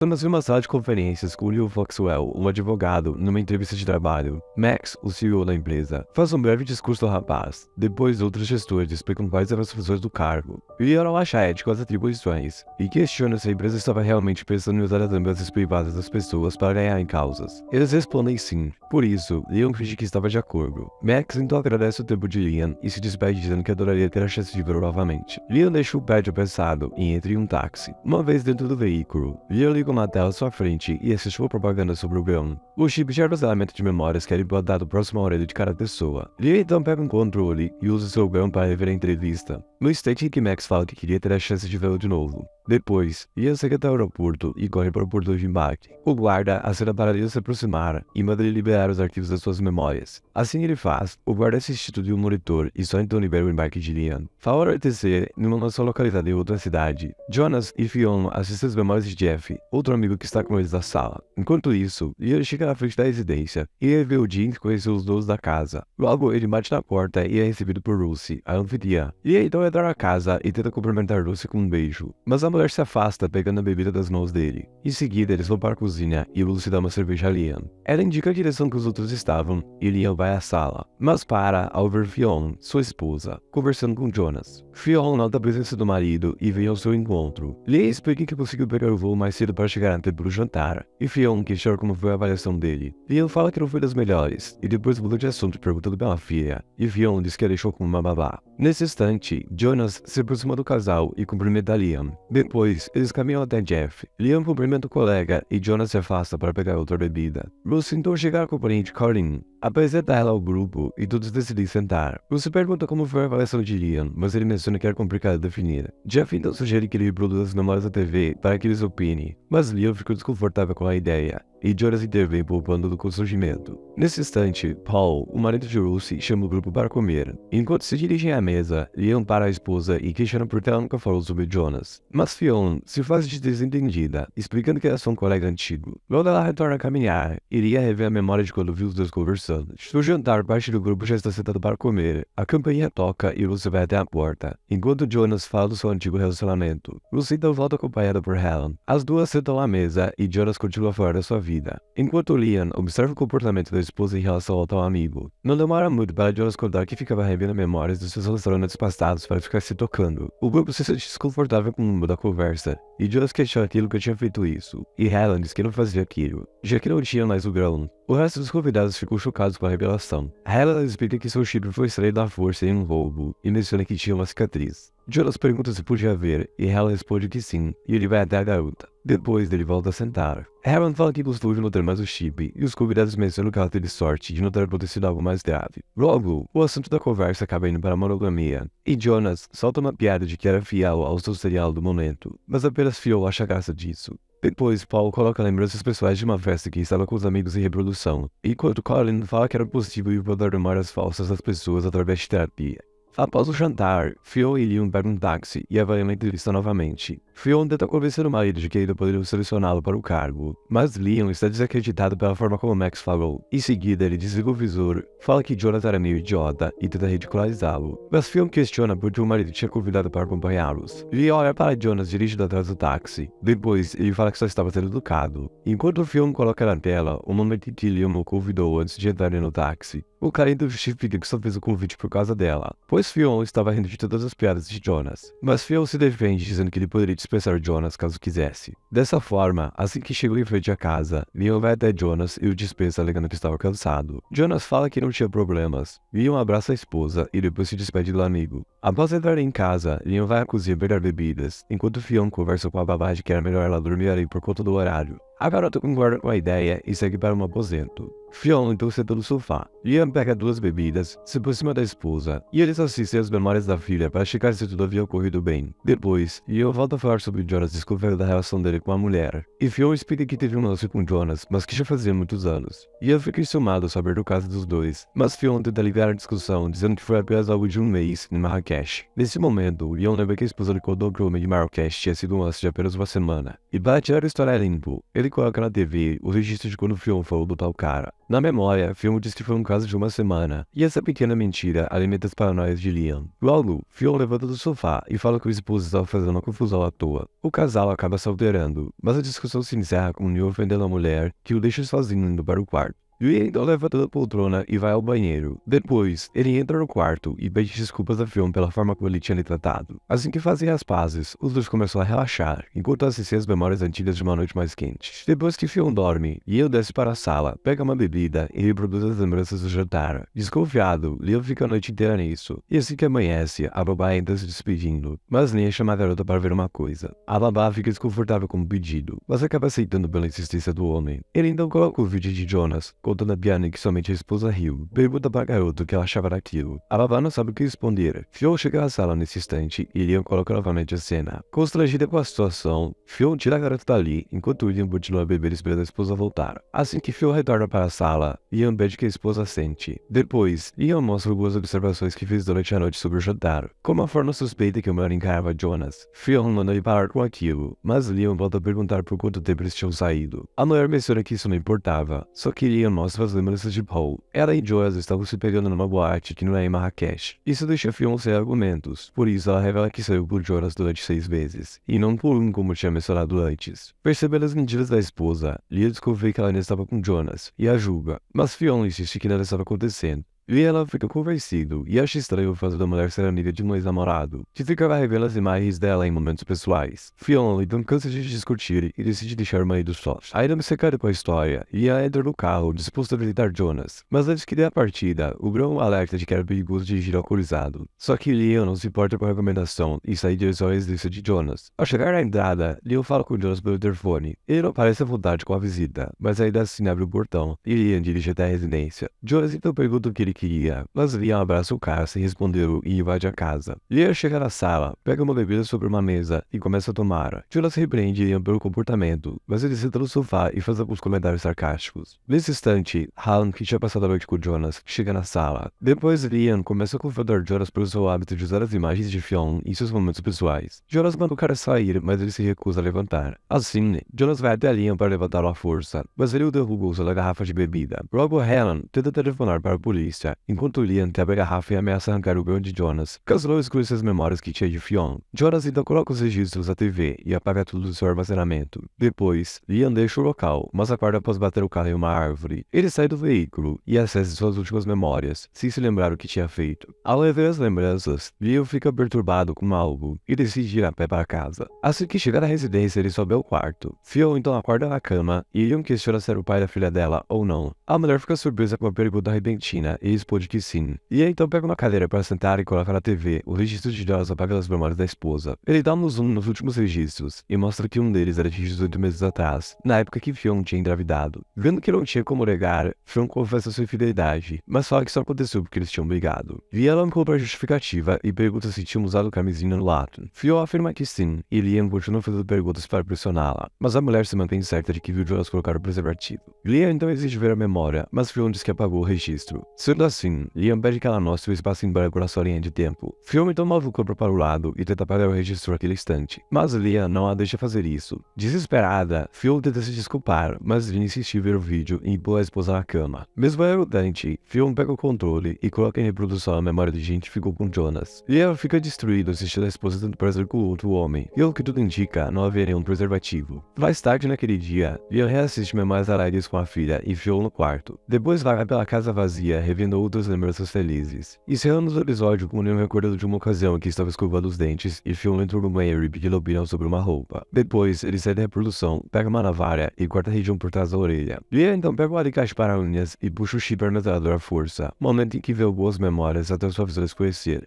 Torna-se uma sala de conferências com Leo Foxwell, um advogado, numa entrevista de trabalho. Max, o CEO da empresa, faz um breve discurso ao rapaz. Depois, outros gestores explicam quais eram as funções do cargo. Leo não acha ético as atribuições e questiona se a empresa estava realmente pensando em usar as lembranças privadas das pessoas para ganhar em causas. Eles respondem sim. Por isso, Leon finge que estava de acordo. Max então agradece o tempo de Liam e se despede dizendo que adoraria ter a chance de vê-lo novamente. Leon deixa o prédio apressado e entra em um táxi. Uma vez dentro do veículo, Leon liga uma tela à sua frente e assiste uma propaganda sobre o grão. O chip gera armazenamento de memórias que é implantado próximo à orelha de cada pessoa. Leon então pega um controle e usa seu grão para rever a entrevista. No instante em que Max fala que queria ter a chance de vê-lo de novo. Depois, Liam segue até o aeroporto e corre para o portão de embarque. O guarda acena para Liam se aproximar e manda ele liberar os arquivos das suas memórias. Assim ele faz, o guarda é assistido de um monitor e só então libera o embarque de Liam. Fala anoitecer numa mansão localizada em outra cidade. Jonas e Fionn assistem as memórias de Jeff, outro amigo que está com eles na sala. Enquanto isso, Liam chega na frente da residência e revê o Jim que conheceu os donos da casa. Logo, ele bate na porta e é recebido por Lucy, a anfitriã. Liam então entra na casa e tenta cumprimentar Lucy com um beijo, mas a mulher se afasta pegando a bebida das mãos dele. Em seguida, eles vão para a cozinha e Lucy dá uma cerveja a Liam. Ela indica a direção que os outros estavam e Liam vai à sala, mas para ao ver Fionn, sua esposa, conversando com Jonas. Fionn nota a presença do marido e vem ao seu encontro. Liam explica que conseguiu pegar o voo mais cedo para chegar a tempo do jantar, e Fionn questiona como foi a avaliação dele. Liam fala que não foi das melhores, e depois muda de assunto perguntando pela filha, e Fionn diz que a deixou como uma babá. Nesse instante, Jonas se aproxima do casal e cumprimenta Liam. Depois, eles caminham até Jeff. Liam cumprimenta o colega e Jonas se afasta para pegar outra bebida. Lucy então chega à companhia de Corinne, apresenta ela ao grupo e todos decidem sentar. Lucy pergunta como foi a avaliação de Liam, mas ele menciona que era complicado definir. Jeff então sugere que ele reproduza as memórias da TV para que eles opinem, mas Liam ficou desconfortável com a ideia, e Jonas intervém poupando do constrangimento. Nesse instante, Paul, o marido de Lucy, chama o grupo para comer. Enquanto se dirigem à mesa, Liam para a esposa e questiona por que ela nunca falou sobre Jonas. Mas Fionn se faz de desentendida, explicando que era só um colega antigo. Logo ela retorna a caminhar, iria rever a memória de quando viu os dois conversando. No jantar, parte do grupo já está sentado para comer. A campainha toca e Lucy vai até a porta, enquanto Jonas fala do seu antigo relacionamento. Lucy então volta acompanhada por Helen. As duas sentam à mesa e Jonas continua fora da sua vida. Enquanto Liam observa o comportamento da esposa em relação ao tal amigo. Não demora muito para Jonas contar que ficava revendo memórias dos seus relacionamentos passados para ficar se tocando. O grupo se sente desconfortável com o mundo da conversa, e Jonas questiona aquilo que tinha feito isso, e Helen diz que não fazia aquilo, já que não tinha mais o grão. O resto dos convidados ficou chocados com a revelação. Helen explica que seu chifre foi extraído da força em um roubo, e menciona que tinha uma cicatriz. Jonas pergunta se podia ver, e Helen responde que sim, e ele vai até a garota. Depois ele volta a sentar. Helen fala que gostou de notar mais o chip, e os convidados mencionam que ela teve sorte de não ter acontecido algo mais grave. Logo, o assunto da conversa acaba indo para a monogamia, e Jonas solta uma piada de que era fiel ao seu serial do momento, mas apenas Fionn acha graça disso. Depois, Paul coloca lembranças pessoais de uma festa que estava com os amigos em reprodução, enquanto Colin fala que era possível implantar memórias falsas das pessoas através de terapia. Após o jantar, Fionn e Liam pegam um táxi e avaliam a entrevista novamente. Fionn tenta convencer o marido de que ainda poderiam selecioná-lo para o cargo, mas Liam está desacreditado pela forma como Max falou. Em seguida, ele desliga o visor, fala que Jonas era meio idiota e tenta ridicularizá-lo. Mas Fionn questiona por que o marido tinha convidado para acompanhá-los. Liam olha para Jonas dirigindo atrás do táxi. Depois, ele fala que só estava sendo educado. Enquanto Fionn coloca na tela o momento em que Liam o convidou antes de entrarem no táxi. O cara então justifica que só fez o convite por causa dela, pois Fionn estava rindo de todas as piadas de Jonas. Mas Fionn se defende dizendo que ele poderia dispensar Jonas caso quisesse. Dessa forma, assim que chegou em frente à casa, Liam vai até Jonas e o dispensa alegando que estava cansado. Jonas fala que não tinha problemas. Liam abraça a esposa e depois se despede do amigo. Após entrar em casa, Liam vai à cozinha pegar bebidas, enquanto Fionn conversa com a babá de que era melhor ela dormir ali por conta do horário. A garota concorda com a ideia e segue para um aposento. Fionn então senta no sofá. Liam pega duas bebidas, se aproxima da esposa, e eles assistem às memórias da filha para checar se tudo havia ocorrido bem. Depois, Liam volta a falar sobre Jonas desconfiando da relação dele com a mulher. E Fionn explica que teve um lance com Jonas, mas que já fazia muitos anos. Liam fica enciumado ao saber do caso dos dois, mas Fionn tenta aliviar a discussão, dizendo que foi apenas algo de um mês em Marrakech. Nesse momento, Liam lembra que a esposa lhe contou que o homem de Marrakech tinha sido um lance de apenas uma semana. E para tirar a história limpo, ele coloca na TV o registro de quando Fionn falou do tal cara. Na memória, Fionn diz que foi um caso de uma semana, e essa pequena mentira alimenta as paranoias de Liam. Logo, Fionn levanta do sofá e fala que o esposo estava fazendo uma confusão à toa. O casal acaba se alterando, mas a discussão se encerra com Neil ofendendo a mulher, que o deixa sozinho indo para o quarto. Lee então levanta da poltrona e vai ao banheiro. Depois, ele entra no quarto e pede desculpas a Fionn pela forma como ele tinha lhe tratado. Assim que fazem as pazes, os dois começam a relaxar, enquanto assistem as memórias antigas de uma noite mais quente. Depois que Fionn dorme, Liam desce para a sala, pega uma bebida e reproduz as lembranças do jantar. Desconfiado, Liam fica a noite inteira nisso. E assim que amanhece, a babá entra se despedindo, mas Liam chama a garota para ver uma coisa. A babá fica desconfortável com o pedido, mas acaba aceitando pela insistência do homem. Ele então coloca o vídeo de Jonas, contando a piada que somente a esposa riu. Pergunta para a garota o que ela achava daquilo. A babá não sabe o que responder. Fionn chega à sala nesse instante e Liam coloca novamente a cena. Constrangida com a situação, Fionn tira a garota dali, enquanto Liam continua a beber esperando a esposa voltar. Assim que Fionn retorna para a sala, Liam pede que a esposa sente. Depois, Liam mostra algumas observações que fez durante a noite sobre o jantar. Como a forma suspeita que a mulher encarava Jonas, Fionn manda ele parar com aquilo, mas Liam volta a perguntar por quanto tempo eles tinham saído. A mulher menciona que isso não importava, só que Liam mostra as lembranças de Paul. Ela e Jonas estavam se pegando numa boate que não é em Marrakech. Isso deixa Fionn sem argumentos, por isso ela revela que saiu por Jonas durante 6 vezes, e não por um como tinha mencionado antes. Percebendo as mentiras da esposa, Liam descobre que ela ainda estava com Jonas, e a julga, mas Fionn insiste que nada estava acontecendo. E ela fica convencido e acha estranho o fato da mulher ser amiga de um ex-namorado, que ficava revendo as imagens dela em momentos pessoais. Fionn então cansa de discutir e decide deixar o marido só. Ainda obcecada com a história, Liam entra no carro disposto a visitar Jonas, mas antes que dê a partida, o Grão alerta de que era perigoso dirigir alcoolizado. Só que Liam não se importa com a recomendação e sai em direção à residência de Jonas. Ao chegar na entrada, Liam fala com Jonas pelo interfone. Ele não parece à vontade com a visita, mas ainda assim abre o portão e Liam dirige até a residência. Jonas então pergunta o que ele queria, mas Liam abraça o cara sem responder e invade a casa. Liam chega na sala, pega uma bebida sobre uma mesa e começa a tomar. Jonas repreende Liam pelo comportamento, mas ele senta no sofá e faz alguns comentários sarcásticos. Nesse instante, Hallam, que tinha passado a noite com Jonas, chega na sala. Depois, Liam começa a confrontar Jonas pelo seu hábito de usar as imagens de Fionn em seus momentos pessoais. Jonas manda o cara sair, mas ele se recusa a levantar. Assim, Jonas vai até Liam para levantá-lo à força, mas ele o derruba usando a garrafa de bebida. Logo, Hallam tenta telefonar para a polícia, enquanto Liam quebra a garrafa e ameaça arrancar o grão de Jonas, caso não excluísse as memórias que tinha de Fionn. Jonas então coloca os registros na TV e apaga tudo do seu armazenamento. Depois, Liam deixa o local, mas acorda após bater o carro em uma árvore. Ele sai do veículo e acessa suas últimas memórias, sem se lembrar o que tinha feito. Ao rever as lembranças, Liam fica perturbado com algo e decide ir a pé para casa. Assim que chega na residência, ele sobe ao quarto. Fionn então acorda na cama e Liam questiona se era o pai da filha dela ou não. A mulher fica surpresa com a pergunta repentina e responde que sim. E então pega uma cadeira para sentar e coloca na TV o registro de Jonas apaga as memórias da esposa. Ele dá um zoom nos últimos registros e mostra que um deles era de 18 meses atrás, na época que Fionn tinha engravidado. Vendo que não tinha como negar, Fionn confessa sua infidelidade, mas fala que só aconteceu porque eles tinham brigado. Liam compra a justificativa e pergunta se tinham usado camisinha no ato. Fionn afirma que sim, e Liam continua fazendo perguntas para pressioná-la, mas a mulher se mantém certa de que viu Jonas colocar o preservativo. Liam então exige ver a memória, mas Fionn diz que apagou o registro. Sendo assim, Liam pede que ela mostre o espaço em branco na sua linha de tempo. Fionn então move o corpo para o lado e tenta apagar o registro naquele instante, mas Liam não a deixa fazer isso. Desesperada, Fionn tenta se desculpar, mas Lynn insiste em ver o vídeo e impõe a esposa na cama. Mesmo arrogante, Fionn pega o controle e coloca em reprodução a memória de gente que ficou com Jonas. Liam fica destruído assistindo a esposa tendo prazer com outro homem, e o que tudo indica, não haveria um preservativo. Mais tarde naquele dia, Liam reassiste memórias alegres com a filha e Fionn no quarto. Depois vaga pela casa vazia, revendo outras lembranças felizes. Encerramos o episódio com Liam recordando de uma ocasião em que estava escovando os dentes e Fionn entrou no banheiro e pediu opinião sobre uma roupa. Depois, ele sai da reprodução, pega uma navalha e corta a região por trás da orelha. Liam então pega o alicate para unhas e puxa o chip armazenador à força, momento em que vê boas memórias até sua visão escurecer.